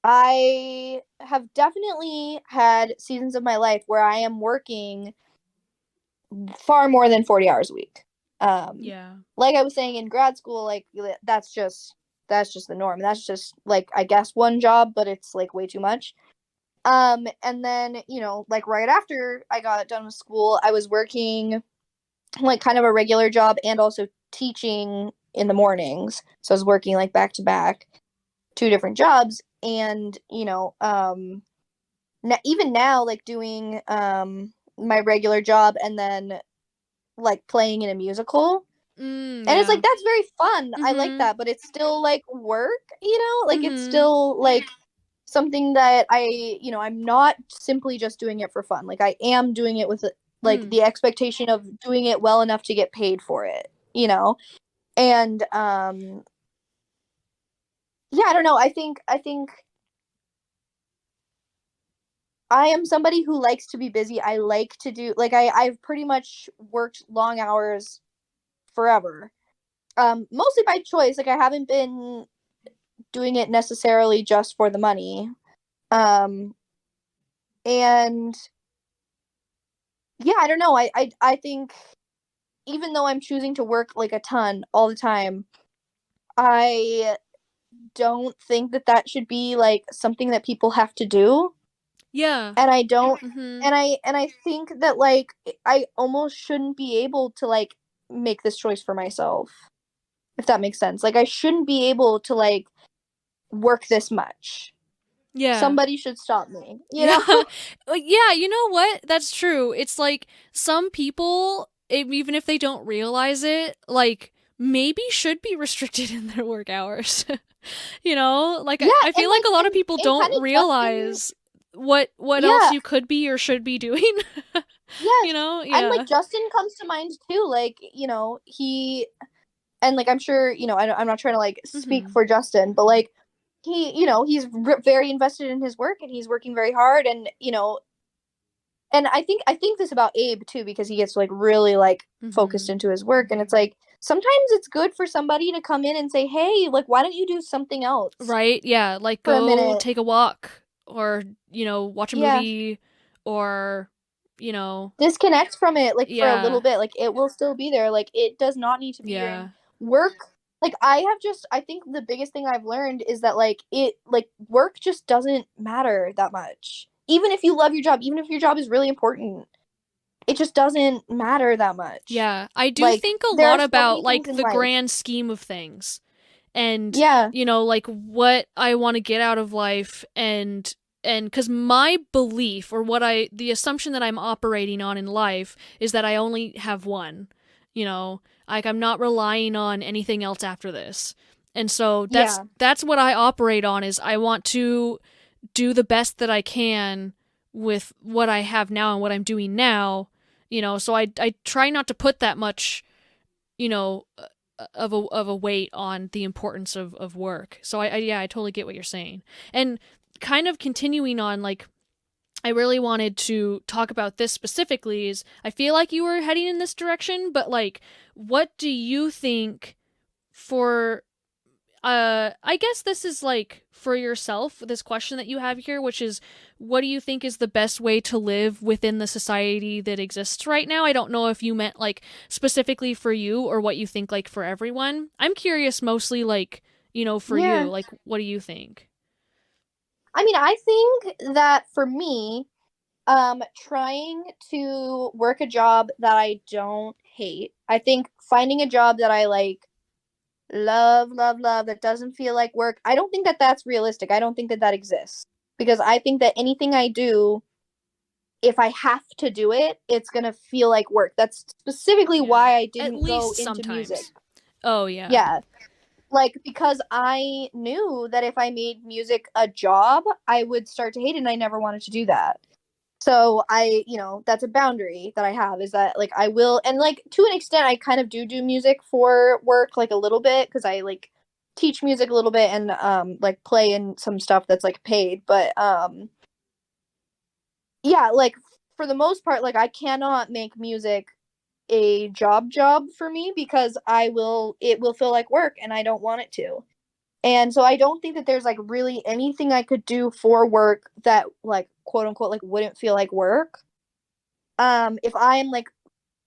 I have definitely had seasons of my life where I am working far more than 40 hours a week. Um Yeah. like I was saying in grad school, like that's just the norm. That's just like I guess one job, but it's like way too much. And then, like right after I got done with school, I was working like kind of a regular job and also teaching in the mornings. So I was working like back to back, two different jobs. And, even now, like doing my regular job and then like playing in a musical. And it's Yeah. like that's very fun. I like Mhm. that, but it's still like work, you know? Like it's Mhm. still like something that I'm not simply just doing it for fun. Like I am doing it with like Mm. the expectation of doing it well enough to get paid for it, you know? And yeah, I don't know. I think I am somebody who likes to be busy. I like to do like I've pretty much worked long hours forever. Mostly by choice. Like I haven't been doing it necessarily just for the money. Um and yeah, I don't know. I think even though I'm choosing to work like a ton all the time, I don't think that that should be like something that people have to do. Yeah. And I don't Mhm. and I think that like I almost shouldn't be able to like make this choice for myself, if that makes sense. Like I shouldn't be able to like work this much. Yeah. Somebody should stop me, you Yeah. know? Like, yeah, you know what? That's true. It's like some people, even if they don't realize it, like maybe should be restricted in their work hours. Like Yeah, I and feel like like a lot of people and kind don't of Justin, realize what else yeah, you could be or should be doing. yes. And like Yeah. Justin comes to mind too. Like, he and like I'm sure, I'm not trying to like speak Mhm. for Justin, but like he's very invested in his work and he's working very hard and I think this about Abe too because he gets like really like focused Mhm. into his work and it's like sometimes it's good for somebody to come in and say, "Hey, like why don't you do something else Right? Yeah, like for a go minute?" take a walk or, watch a Yeah. movie or, you know, Disconnect from it like for a little yeah. bit. Like it will still be there. Like it does not need to be your Yeah. work. Like I think the biggest thing I've learned is that like work just doesn't matter that much. Even if you love your job, even if your job is really important, it just doesn't matter that much. Yeah, I do Like think a there are lot so about many things like in the life. grand scheme of things and Yeah. like what I want to get out of life and cuz my belief or the assumption that I'm operating on in life is that I only have one, like I'm not relying on anything else after this. And so Yeah. that's what I operate on is I want to do the best that I can with what I have now and what I'm doing now, so I try not to put that much, you know, of a weight on the importance of work. So yeah, I totally get what you're saying. And kind of continuing on, like, I really wanted to talk about this specifically is I feel like you were heading in this direction, but like, what do you think for I guess this is like for yourself, this question that you have here, which is what do you think is the best way to live within the society that exists right now? I don't know if you meant like specifically for you or what you think like for everyone. I'm curious mostly like, for you, Yeah. like what do you think? I mean, I think that for me, trying to work a job that I don't hate. I think finding a job that I like love, love, love that doesn't feel like work. I don't think that that's realistic. I don't think that that exists because I think that anything I do, if I have to do it, it's going to feel like work. That's specifically Yeah. why I At didn't go least into music. sometimes. Oh yeah. Yeah. Like because I knew that if I made music a job, I would start to hate it and I never wanted to do that. So that's a boundary that I have is that like I will and like to an extent I kind of do music for work like a little bit because I like teach music a little bit and like play in some stuff that's like paid, but yeah, like for the most part like I cannot make music a job for me because it will feel like work and I don't want it to. And so I don't think that there's like really anything I could do for work that like quote unquote like wouldn't feel like work. If I'm like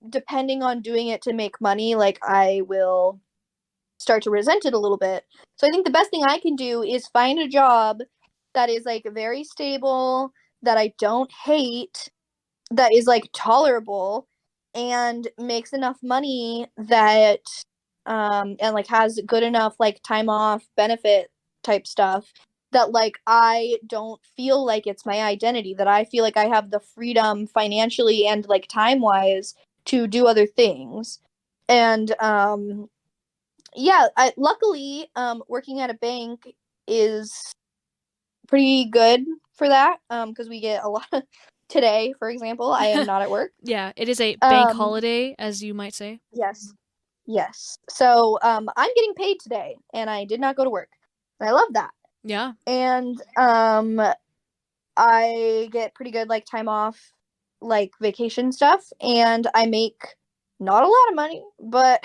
depending on doing it to make money, like I will start to resent it a little bit. So I think the best thing I can do is find a job that is like very stable, that I don't hate, that is like tolerable and makes enough money that and like has good enough like time off benefit type stuff that like I don't feel like it's my identity, that I feel like I have the freedom financially and like time wise to do other things. And yeah, luckily working at a bank is pretty good for that, because we get a lot of, today, for example, I am not at work. Yeah, it is a bank Um, holiday, as you might say. yes, yes. So I'm getting paid today, and I did not go to work. And I love that. Yeah. And I get pretty good like time off, like vacation stuff, and I make not a lot of money, but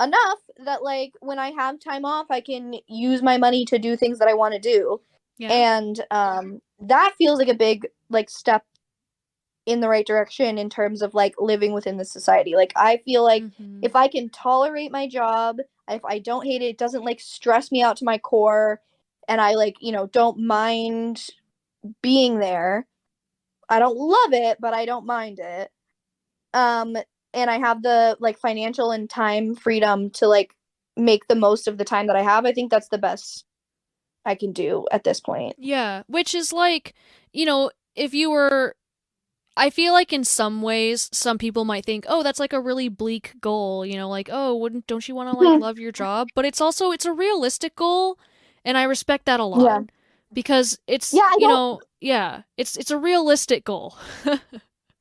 enough that like when I have time off, I can use my money to do things that I want to do. Yeah. And that feels like a big like step in the right direction in terms of like living within the society. Like I feel like Mm-hmm. if I can tolerate my job, if I don't hate it, it doesn't like stress me out to my core, and I like, don't mind being there. I don't love it, but I don't mind it. Um and I have the like financial and time freedom to like make the most of the time that I have. I think that's the best I can do at this point. Yeah, which is like, if you were I feel like in some ways some people might think, "Oh, that's like a really bleak goal," like, "Oh, wouldn't don't you want to like love your job?" But it's a realistic goal, and I respect that a lot Yeah. because it's, Yeah, yeah, it's a realistic goal.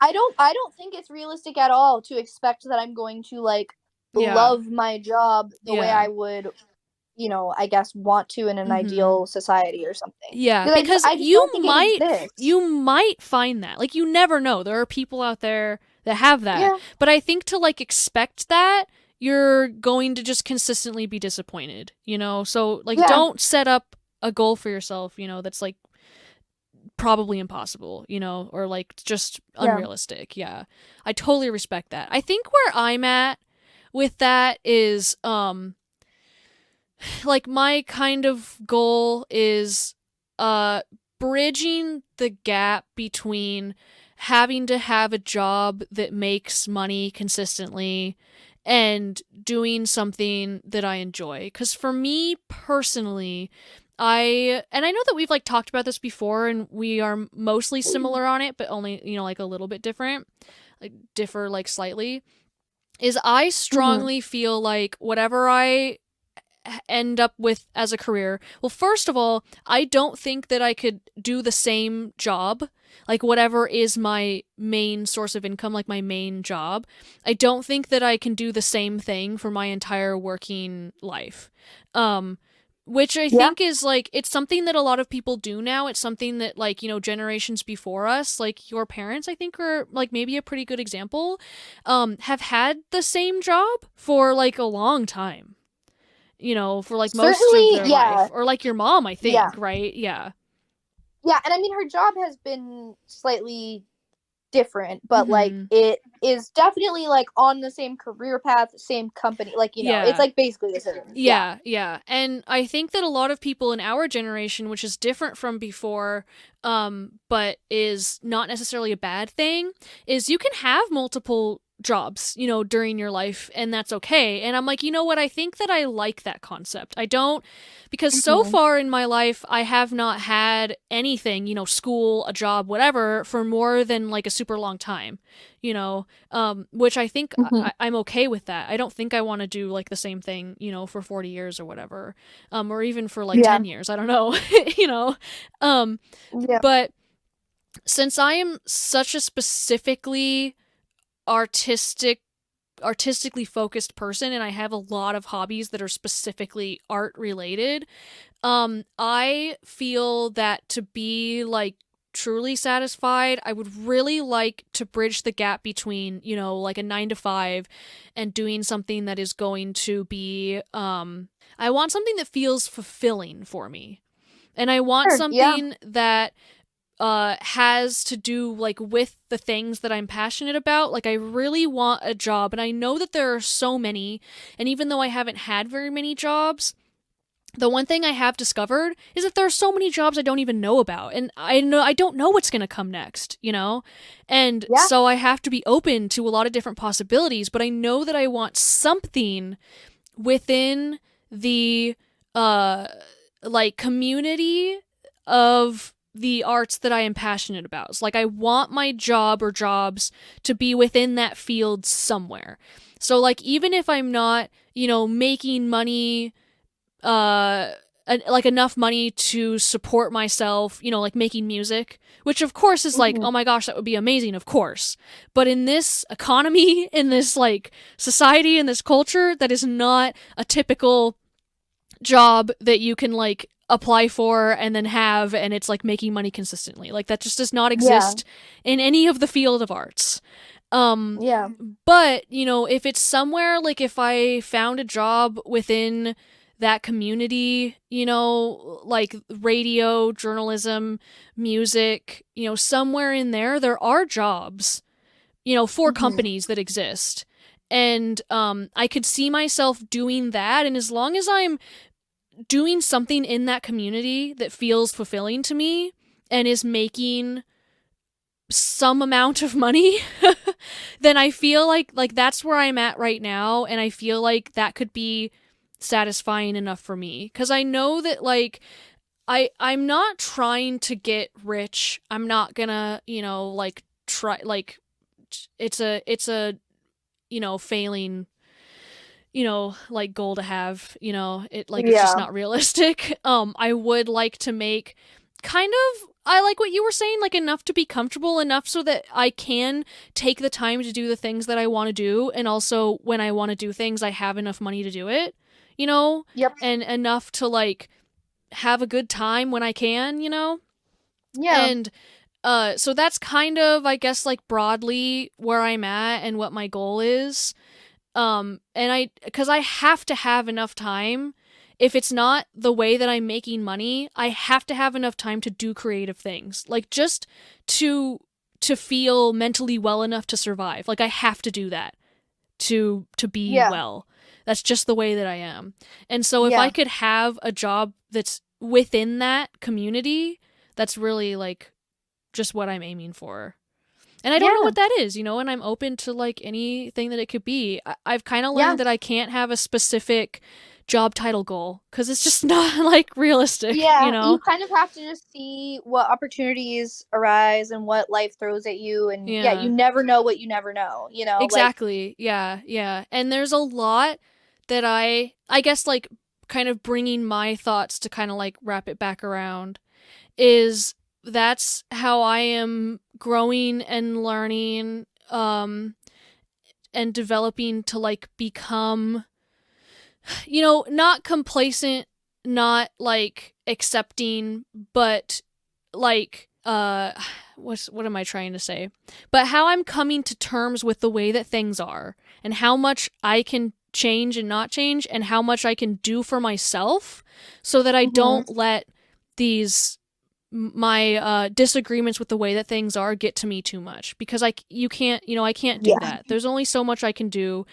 I don't think it's realistic at all to expect that I'm going to like Yeah. love my job the way Yeah. I would, I guess want to in an Mhm. ideal society or something. Yeah, Because because I just don't think it exists. you might find that. Like you never know. There are people out there that have that. Yeah. But I think to like expect that, you're going to just consistently be disappointed, So like Yeah. don't set up a goal for yourself, that's like probably impossible, or like just Yeah. unrealistic. Yeah. I totally respect that. I think where I'm at with that is like my kind of goal is uh bridging the gap between having to have a job that makes money consistently and doing something that I enjoy. Cuz for me personally, I know that we've like talked about this before and we are mostly similar on it, but only, like a little bit different, like differ like slightly, is I Mhm. strongly feel like whatever I end up with as a career. Well, first of all, I don't think that I could do the same job, like whatever is my main source of income, like my main job. I don't think that I can do the same thing for my entire working life. Which I Yeah. think is like it's something that a lot of people do now. It's something that like, generations before us, like your parents, I think are like maybe a pretty good example, have had the same job for like a long time, for like most of Certainly, their yeah. life. Or like your mom, I Yeah. think, right? Yeah. Yeah, and I mean her job has been slightly different, but like Mm-hmm. it is definitely like on the same career path, same company, like it's Yeah. like basically the same. Yeah. Yeah, yeah. And I think that a lot of people in our generation, which is different from before, but is not necessarily a bad thing, is you can have multiple jobs, during your life, and that's okay. And I'm like, you know what? I think that I like that concept. I don't, because so Hmm. far in my life, I have not had anything, school, a job, whatever, for more than like a super long time, which I think Hmm. I'm okay with that. I don't think I want to do like the same thing, for 40 years or whatever, or even for like Yeah. 10 years. I don't know, um, Yeah. but since I am such a specifically artistic artistically focused person and I have a lot of hobbies that are specifically art related, I feel that to be like truly satisfied, I would really like to bridge the gap between, like a 9 to 5 and doing something that is going to be I want something that feels fulfilling for me. And I want Sure. Yeah. something that has to do like with the things that I'm passionate about. Like I really want a job and I know that there are so many, and even though I haven't had very many jobs, the one thing I have discovered is that there are so many jobs I don't even know about, and I don't know what's going to come next. And Yeah. so I have to be open to a lot of different possibilities, but I know that I want something within the like community of the arts that I am passionate about. It's like I want my job or jobs to be within that field somewhere. So like even if I'm not, making money uh like enough money to support myself, like making music, which of course is like, Mm-hmm. oh my gosh, that would be amazing, of course. But in this economy, in this like society, in this culture, that is not a typical job that you can like apply for and then have and it's like making money consistently. Like that just does not Yeah. exist in any of the field of arts. Um Yeah. but, if it's somewhere like if I found a job within that community, like radio, journalism, music, somewhere in there are jobs, for Mm-hmm. companies that exist. And I could see myself doing that, and as long as I'm doing something in that community that feels fulfilling to me and is making some amount of money, then I feel like that's where I'm at right now, and I feel like that could be satisfying enough for me, cuz I know that like I'm not trying to get rich. I'm not going to, like try like it's a failing, like goal to have, it like it's just Yeah. not realistic. I would like to make kind of, I like what you were saying, like enough to be comfortable enough so that I can take the time to do the things that I want to do, and also when I want to do things I have enough money to do it, Yep. and enough to like have a good time when I can, Yeah. and so that's kind of, I guess, like broadly where I'm at and what my goal is. And because I have to have enough time. If it's not the way that I'm making money, I have to have enough time to do creative things, like just to feel mentally well enough to survive. Like I have to do that to be Yeah. well. That's just the way that I am. And so if I Yeah. could have a job that's within that community, that's really like just what I'm aiming for. And I don't know Yeah. what that is, and I'm open to like anything that it could be. I've kind of Yeah. learned that I can't have a specific job title goal because it's just not like realistic, Yeah, you kind of have to just see what opportunities arise and what life throws at you. And yeah, you Yeah, never know what you never know, like, exactly. Yeah, yeah. And there's a lot that I guess like kind of bringing my thoughts to kind of like wrap it back around is that's how I am growing and learning and developing to like become, not complacent, not like accepting, but like what am I trying to say? But how I'm coming to terms with the way that things are and how much I can change and not change and how much I can do for myself so that I hmm don't let these my disagreements with the way that things are get to me too much, because you can't, I can't do yeah. that. There's only so much I can do.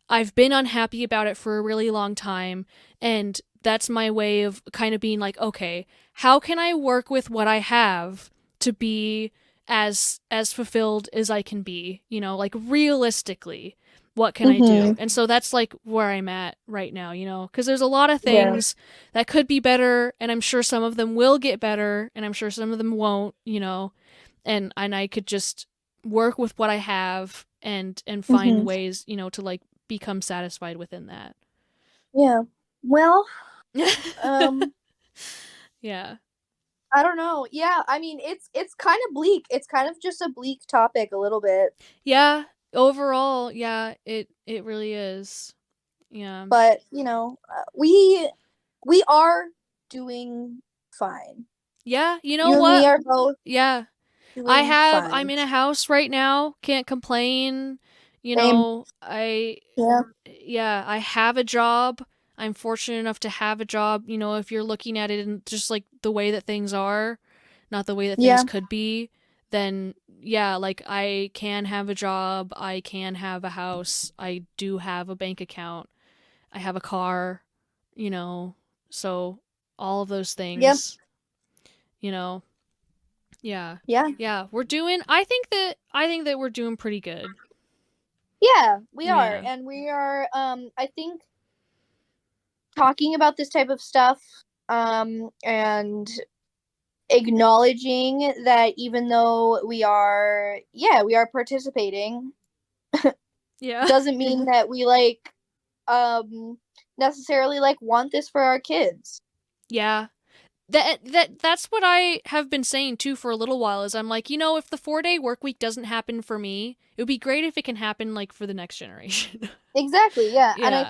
I've been unhappy about it for a really long time, and that's my way of kind of being like, okay, how can I work with what I have to be as fulfilled as I can be, like realistically, what can I do? hmm And so that's like where I'm at right now, because there's a lot of Yeah. things that could be better, and I'm sure some of them will get better, and I'm sure some of them won't, and I could just work with what I have and find hmm ways, to like become satisfied within that. Yeah. Well, um, Yeah. I don't know. Yeah, I mean, it's kind of bleak. It's kind of just a bleak topic a little bit, Yeah. Overall, yeah, it really is. Yeah. but we are doing fine. Yeah, you know You and me what? are both Yeah. doing I'm fine. in a house right now, can't complain. Same. Yeah. Yeah, I have a job. I'm fortunate enough to have a job, if you're looking at it in just like the way that things are, not the way that things Yeah. could be, then yeah, like I can have a job, I can have a house, I do have a bank account, I have a car, you know, so all of those Yeah. things, you know, yeah. Yeah. Yeah, I think that we're doing pretty good. Yeah, we are. Yeah. And we are I think talking about this type of stuff and acknowledging that even though we are participating, Yeah. doesn't mean that we like necessarily like want this for our kids. Yeah. That's what I have been saying too for a little while is I'm like, if the 4-day work week doesn't happen for me, it would be great if it can happen like for the next generation. Exactly, yeah. And Yeah. I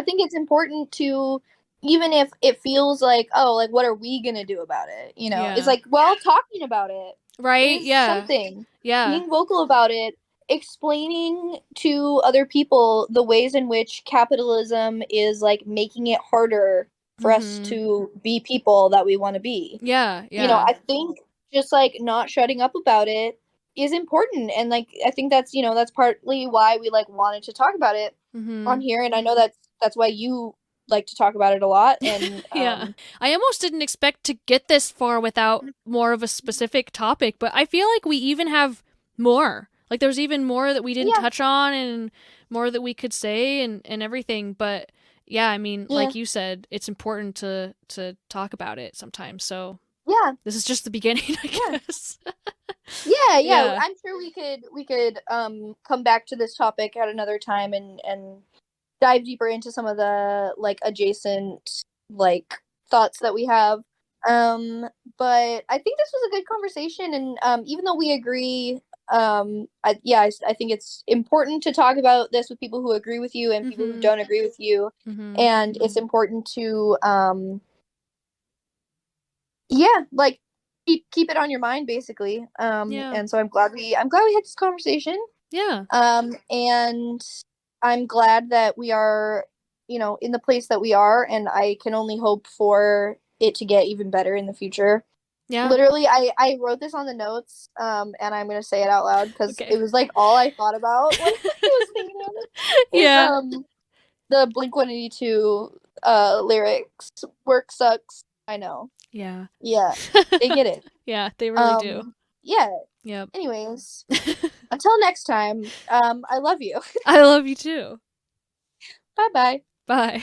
think it's important to, even if it feels like, oh, like what are we gonna do about it? You know, it's Yeah. like, well, talking about it Right? is Yeah. something. Yeah. Being vocal about it, explaining to other people the ways in which capitalism is like making it harder for us Mhm. to be people that we want to be. Yeah, You know, yeah. I think just like not shutting up about it is important, and like I think that's, that's partly why we like wanted to talk about it on Mhm. here, and I know that's why you like to talk about it a lot. And Yeah. I almost didn't expect to get this far without more of a specific topic, but I feel like we even have more. Like there's even more that we didn't yeah, touch on and more that we could say and everything, but yeah, I mean, yeah, like you said, it's important to talk about it sometimes. So, yeah, this is just the beginning, I yeah. guess. Yeah, Yeah. I'm sure we could come back to this topic at another time and dive deeper into some of the like adjacent like thoughts that we have. Um but I think this was a good conversation, and even though we agree, I think it's important to talk about this with people who agree with you and people who Mhm. don't agree with you, Mhm. and it's important to like keep it on your mind basically. Yeah. And so I'm glad we had this conversation. Yeah. And I'm glad that we are, in the place that we are, and I can only hope for it to get even better in the future. Yeah. Literally, I wrote this on the notes, and I'm gonna say it out loud because Okay. it was like all I thought about when I was thinking of it. Is Yeah. the Blink 182 lyrics. Work sucks. I know. Yeah. Yeah, they get it. Yeah, they really do. Um, yeah. Yep. Anyways, until next time, I love you. I love you too. Bye bye. Bye.